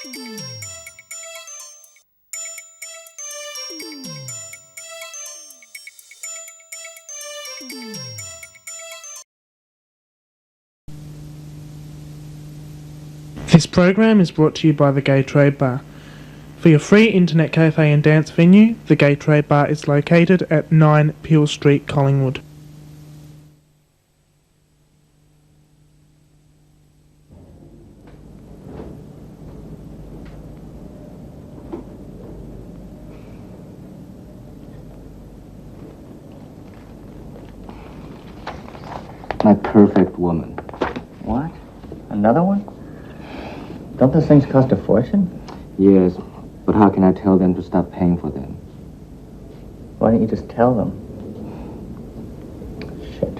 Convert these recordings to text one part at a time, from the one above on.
This program is brought to you by the Gay Trade Bar. For your free internet cafe and dance venue, the Gay Trade Bar is located at 9 Peel Street, Collingwood. My perfect woman. What? Another one? Don't those things cost a fortune? Yes, but how can I tell them to stop paying for them? Why don't you just tell them? Shit.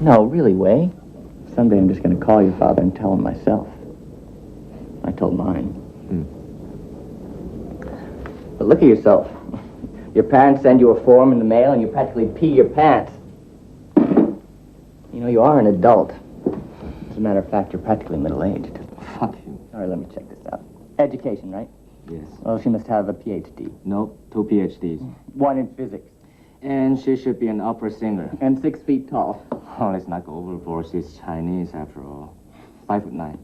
No, really, Way. Someday I'm just going to call your father and tell him myself. I told mine. But look at yourself. Your parents send you a form in the mail and you practically pee your pants. You know, you are an adult. As a matter of fact, you're practically middle-aged. Fuck you. All right, let me check this out. Education, right? Yes. Well, she must have a PhD. Nope, 2 PhDs. One in physics. And she should be an opera singer. And 6 feet tall. Oh, let's not go overboard. She's Chinese, after all. 5'9".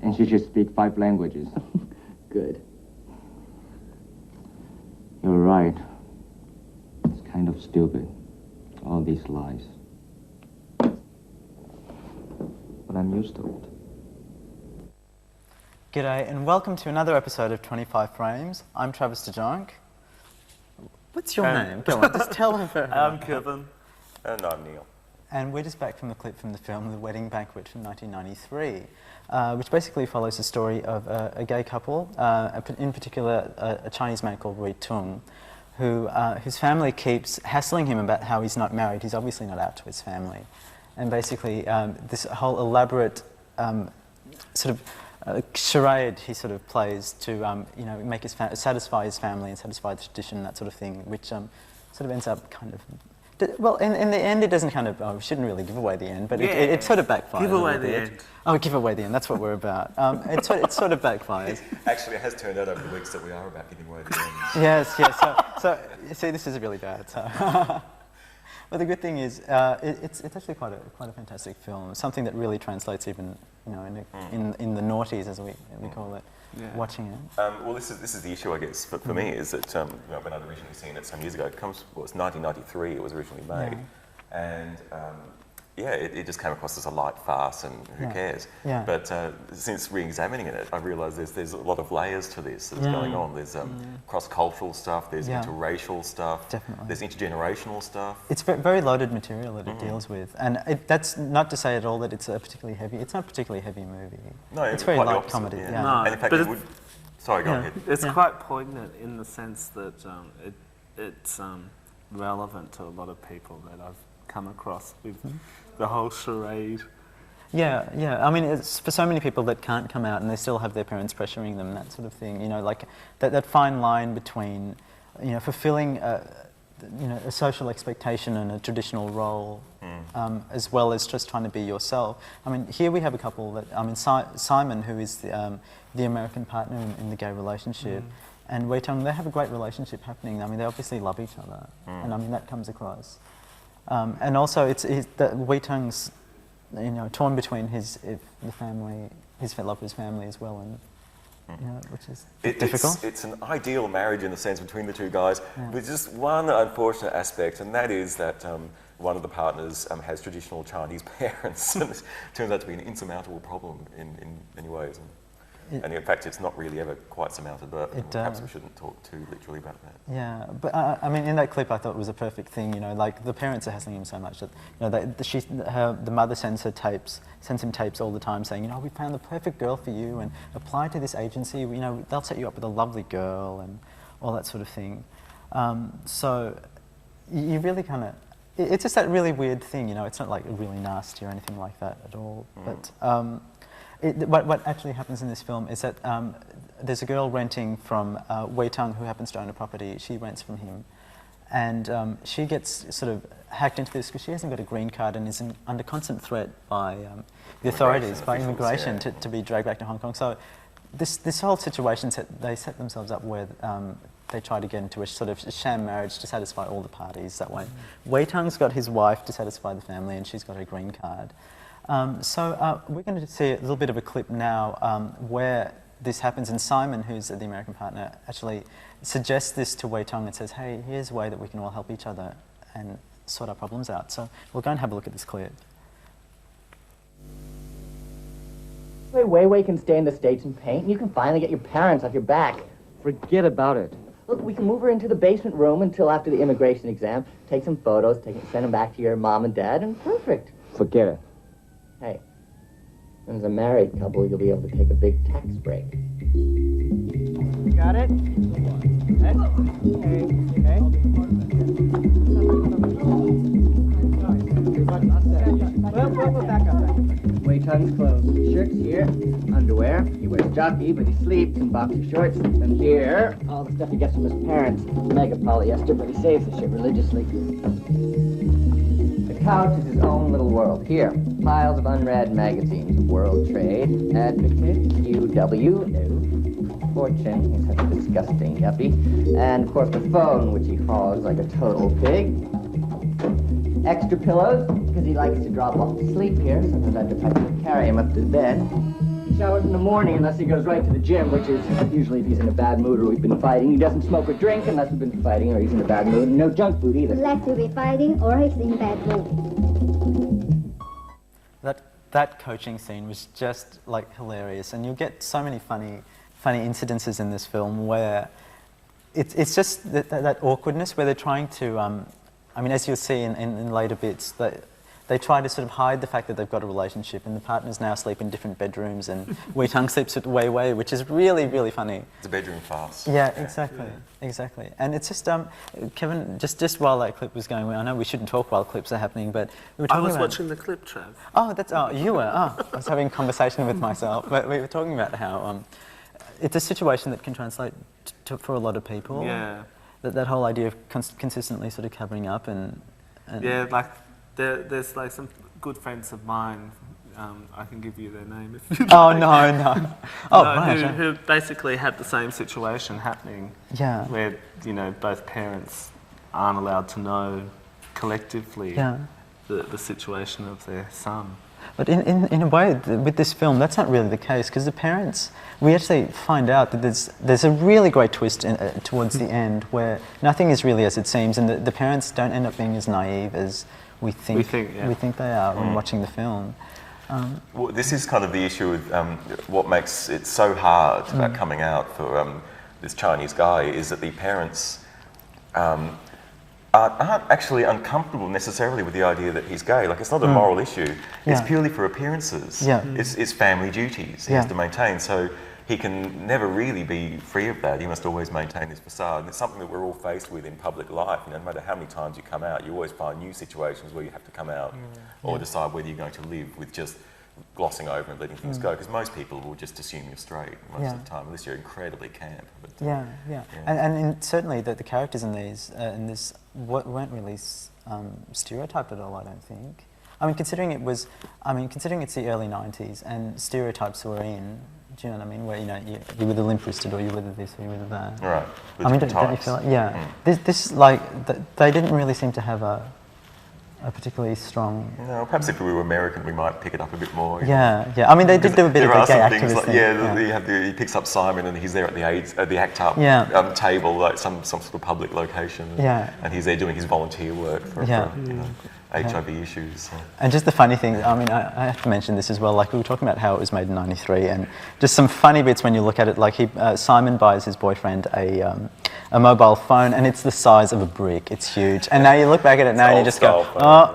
And she should speak 5 languages. Good. You're right. It's kind of stupid. All these lies. But I'm used to it. G'day and welcome to another episode of 25 Frames. I'm Travis Jonk. What's your name? Go on, just tell her. I'm Kevin. And I'm Neil. And we're just back from the clip from the film The Wedding Banquet from 1993, which basically follows the story of a gay couple, in particular a Chinese man called Wei Tung, whose family keeps hassling him about how he's not married. He's obviously not out to his family. And basically this whole elaborate sort of charade he sort of plays to you know, make satisfy his family and satisfy the tradition, that sort of thing, which sort of ends up kind of, well, in the end it doesn't kind of, we shouldn't really give away the end, but it sort of backfires. Give away the end. Oh, give away the end, that's what we're about. It sort of backfires. Actually, it has turned out over the weeks that we are about giving away the end. Yes, so you see, this is really bad, so. But the good thing is, it's actually quite a fantastic film. Something that really translates even, you know, in the noughties, as we call it. Yeah. Watching it. Well, this is the issue, I guess, for me, is that you know, when I'd originally seen it some years ago, it's 1993. It was originally made, and yeah, it just came across as a light farce, and who cares? Yeah. But since re-examining it, I realised there's a lot of layers to this that's going on. There's cross-cultural stuff, there's interracial stuff, there's intergenerational stuff. It's very loaded material that it deals with, and that's not to say at all that it's a particularly heavy. It's not a particularly heavy movie. No, it's very light comedy. Yeah. Yeah. No, and in fact, it would. Sorry, go ahead. It's quite poignant in the sense that it's relevant to a lot of people that I've come across with the whole charade. Yeah. I mean, it's for so many people that can't come out and they still have their parents pressuring them, that sort of thing. You know, like that fine line between, you know, fulfilling you know, a social expectation and a traditional role, as well as just trying to be yourself. I mean, here we have a couple that, I mean, Simon, who is the American partner in the gay relationship, and Wei Tung, they have a great relationship happening. I mean, they obviously love each other, and I mean, that comes across. And also, that Wei Tung's, you know, torn between the family, his love for his family as well, and you know, which is difficult. It's an ideal marriage in a sense between the two guys. There's just one unfortunate aspect, and that is that one of the partners has traditional Chinese parents, and it turns out to be an insurmountable problem in many ways. And in fact, it's not really ever quite surmounted, but perhaps we shouldn't talk too literally about that. Yeah, but I mean, in that clip, I thought it was a perfect thing. You know, like the parents are hassling him so much that, you know, the mother sends him tapes all the time, saying, you know, we found the perfect girl for you, and apply to this agency. You know, they'll set you up with a lovely girl, and all that sort of thing. So you really kind of, it's just that really weird thing. You know, it's not like really nasty or anything like that at all, but. What actually happens in this film is that there's a girl renting from Wei Tung, who happens to own a property. She rents from him, and she gets sort of hacked into this because she hasn't got a green card and is under constant threat by the authorities, by immigration, to be dragged back to Hong Kong. So this whole situation, they set themselves up where they try to get into a sort of sham marriage to satisfy all the parties that way. Wei Tung's got his wife to satisfy the family, and she's got her green card. So we're going to see a little bit of a clip now where this happens, and Simon, who's the American partner, actually suggests this to Wei Tung and says, hey, here's a way that we can all help each other and sort our problems out. So we'll go and have a look at this clip. Wei Wei can stay in the States and paint, and you can finally get your parents off your back. Forget about it. Look, we can move her into the basement room until after the immigration exam, take some photos, send them back to your mom and dad, and perfect. Forget it. Hey, as a married couple, you'll be able to take a big tax break. Got it? Well, back up. Wei Tung's clothes. Shirts here, underwear. He wears jockey, but he sleeps in boxer shorts. And here, all the stuff he gets from his parents. Mega polyester, but he saves the shit religiously. The couch is his own little world. Here, piles of unread magazines. World Trade, Advocate, UW, no. Fortune, he's such a disgusting yuppie. And, of course, the phone, which he hogs like a total pig. Extra pillows, because he likes to drop off to sleep here. Sometimes I have to practically carry him up to bed. He showers in the morning unless he goes right to the gym, which is usually if he's in a bad mood or we've been fighting. He doesn't smoke or drink unless we've been fighting or he's in a bad mood. And no junk food either. Unless we be fighting or he's in bad mood. That coaching scene was just like hilarious, and you'll get so many funny incidences in this film where it's just that awkwardness where they're trying to, I mean, as you'll see in later bits, they try to sort of hide the fact that they've got a relationship, and the partners now sleep in different bedrooms, and Wei Tung sleeps with Wei Wei, which is really, really funny. It's a bedroom farce. Yeah, exactly. And it's just, Kevin, just while that clip was going, I know we shouldn't talk while clips are happening, but we were talking about... I was watching the clip, Trav. Oh, you were? Oh, I was having a conversation with myself, but we were talking about how it's a situation that can translate for a lot of people. Yeah. That whole idea of consistently sort of covering up and yeah, like there's like some good friends of mine. I can give you their name if you Oh like. no. Oh, no, right. Who basically had the same situation happening. Yeah. Where both parents aren't allowed to know collectively the situation of their son. But in a way, with this film, that's not really the case, because the parents, we actually find out that there's a really great twist towards the end where nothing is really as it seems, and the parents don't end up being as naive as we think they are when watching the film. Well, this is kind of the issue with what makes it so hard about coming out for this Chinese guy, is that the parents aren't actually uncomfortable necessarily with the idea that he's gay. Like, it's not a moral issue. It's purely for appearances. Yeah. It's family duties he has to maintain. So he can never really be free of that. He must always maintain his facade. And it's something that we're all faced with in public life. No matter how many times you come out, you always find new situations where you have to come out or decide whether you're going to live with just glossing over and letting things go, because most people will just assume you're straight most of the time, unless you're incredibly camp. But, And certainly the characters in this weren't really stereotyped at all, I don't think. I mean, considering it's the early 90s and stereotypes were in, do you know what I mean? Where, you're with the limp-wristed, or you're with this, or you're with that. Right. I mean, don't you feel like, this they didn't really seem to have a particularly strong... No, perhaps if we were American, we might pick it up a bit more. Yeah. I mean, they did do a bit of a gay activist thing. He picks up Simon and he's there at the ACT UP table, like some sort of public location. And he's there doing his volunteer work for HIV issues. So. And just the funny thing, I mean, I have to mention this as well, like we were talking about how it was made in '93, and just some funny bits when you look at it, like Simon buys his boyfriend a mobile phone, and it's the size of a brick. It's huge. And now you look back at it now and you just go,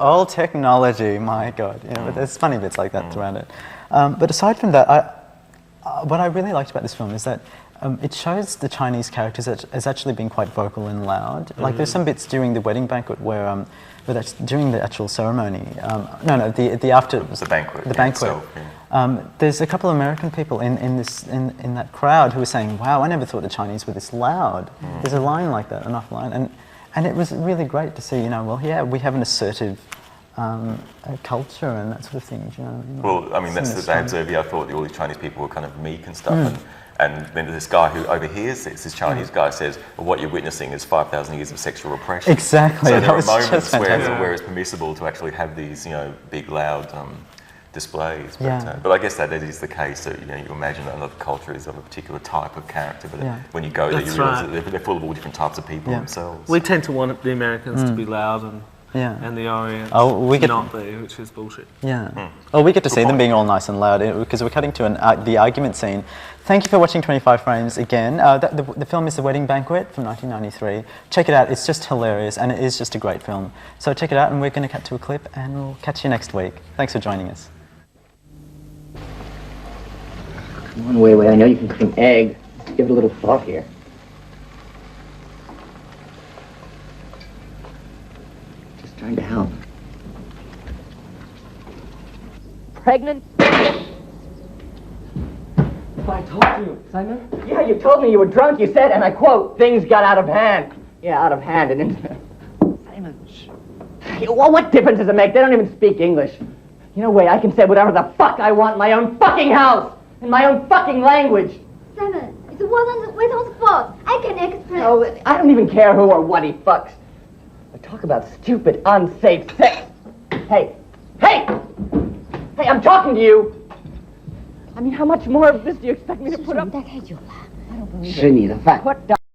old technology, my God. But there's funny bits like that throughout it. But aside from that, what I really liked about this film is that it shows the Chinese characters as actually being quite vocal and loud. Like there's some bits during the wedding banquet where that's during the actual ceremony. The after... The banquet. The banquet. Itself, there's a couple of American people in that crowd who were saying, wow, I never thought the Chinese were this loud. There's a line like that, enough line. and it was really great to see, you know, well, yeah, we have an assertive culture and that sort of thing. You know, well, I mean, that's the bad observer. I thought all these Chinese people were kind of meek and stuff, and then this guy who overhears this Chinese guy says, well, what you're witnessing is 5,000 years of sexual repression. Exactly. So there are was moments just fantastic. where it's permissible to actually have these, you know, big, loud displays. But, Yeah. but I guess that is the case. So, you know, you imagine that another culture is of a particular type of character, but Yeah. when you go there, you That's realise right. that they're full of all different types of people Yeah. themselves. We tend to want the Americans to be loud and the Orient not be, which is bullshit. Yeah. Well, we get to see them being all nice and loud because we're cutting to the argument scene. Thank you for watching 25 Frames again. The film is The Wedding Banquet from 1993. Check it out. It's just hilarious and it is just a great film. So check it out and we're going to cut to a clip and we'll catch you next week. Thanks for joining us. Come on, wait, I know you can cook an egg. Just give it a little thought here. Just trying to help. Pregnant? I told you, Simon. Yeah, you told me you were drunk. You said, and I quote, things got out of hand. Yeah, out of hand and into... Simon, shh. Well, what difference does it make? They don't even speak English. You know, wait, I can say whatever the fuck I want in my own fucking house. In my own fucking language. Simon, it's Waitong's fault. I can express. No, I don't even care who or what he fucks. But talk about stupid, unsafe sex. Hey, I'm talking to you. I mean, how much more of this do you expect me to put up? I don't believe it. 是你的饭。 Put down.